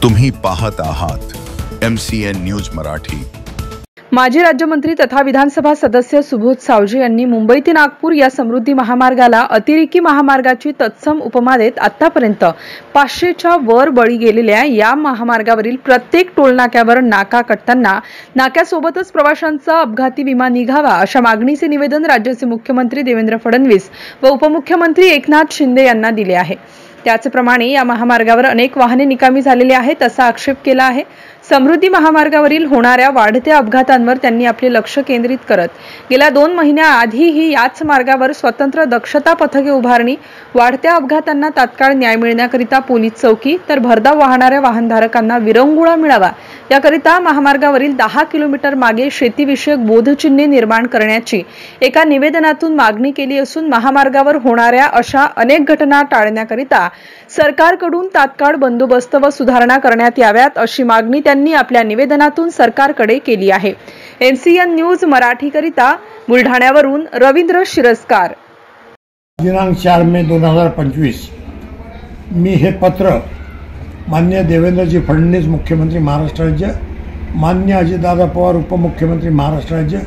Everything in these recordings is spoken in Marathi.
तुम्ही पाहत आहात MCN न्यूज मराठी। माजी राज्यमंत्री तथा विधानसभा सदस्य सुबोध सावजी यांनी मुंबई ते नागपूर या समृद्धी महामार्गाला अतिरेकी महामार्गाची तत्सम उपमा देत आतापर्यंत 500च्या वर बळी गेलेल्या या महामार्गावरील प्रत्येक टोलनाक्यावर नाका कटताना नाक्यासोबतच प्रवाशांचा अपघाती विमा निघावा अशा मागणीचे निवेदन राज्याचे मुख्यमंत्री देवेंद्र फडणवीस व उपमुख्यमंत्री एकनाथ शिंदे यांना दिले आहे। त्याचप्रमाणे या महामार्गावर अनेक वाहने निकामी झालेली आहेत असा आक्षेप केला आहे। समृद्धी महामार्गावरील होणाऱ्या वाढत्या अपघातांवर त्यांनी आपले लक्ष केंद्रित करत गेल्या 2 महिन्याआधीही याच मार्गावर स्वतंत्र दक्षता पथके उभारणी, वाढत्या अपघातांना तात्काळ न्याय मिळण्याकरिता पोलीस चौकी तर भरधाव वाहणाऱ्या वाहनधारकांना विरंगुळा मिळावा याकरिता महामार्गावरील 10 किलोमीटर मागे शेतीविषयक बोधचिन्हे निर्माण करण्याची एका निवेदनातून मागणी केली असून महामार्गावर होणाऱ्या अशा अनेक घटना टाळण्याकरिता सरकारकडून तात्काळ बंदोबस्त व सुधारणा करण्यात याव्यात अशी मागणी त्यांनी आपल्या निवेदनातून सरकारकडे केली आहे। MCN न्यूज मराठीकरिता बुलढाण्यावरून रवींद्र शिरस्कार। दिनांक 4 मे 2025 मी हे पत्र माननीय देवेंद्रजी फडणवीस मुख्यमंत्री महाराष्ट्र राज्य, माननीय अजितदादा पवार उपमुख्यमंत्री महाराष्ट्र राज्य,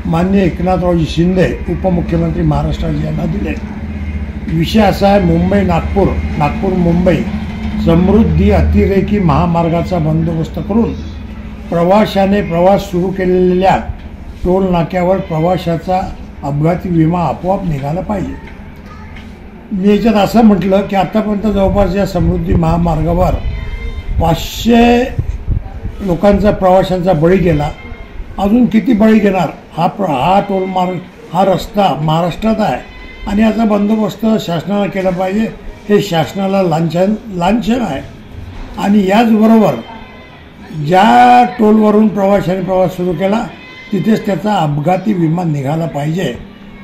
माननीय एकनाथरावजी शिंदे उपमुख्यमंत्री महाराष्ट्र राज्य यांना दिले। विषय असा आहे, मुंबई नागपूर, नागपूर मुंबई समृद्धी अतिरेकी महामार्गाचा बंदोबस्त करून प्रवाशाने प्रवास सुरू केलेल्या टोल नाक्यावर प्रवाशाचा अपघाती विमा आपोआप निघाला पाहिजे। मी याच्यात असं म्हटलं की आतापर्यंत जवळपास या समृद्धी महामार्गावर 500 लोकांचा प्रवाशांचा बळी गेला। अजून किती बळी घेणार? हा टोल मार्ग, हा रस्ता महाराष्ट्रात आहे आणि याचा बंदोबस्त शासनाने केला पाहिजे। हे शासनाला लांछन आहे आणि याचबरोबर ज्या टोलवरून प्रवाशाने प्रवास सुरू केला तिथेच त्याचा अपघाती विमा निघाला पाहिजे।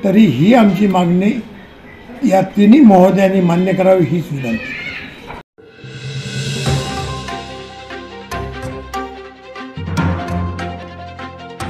तरी ही आमची मागणी या तिन्ही महोदयांनी मान्य करावी हीच विनंती।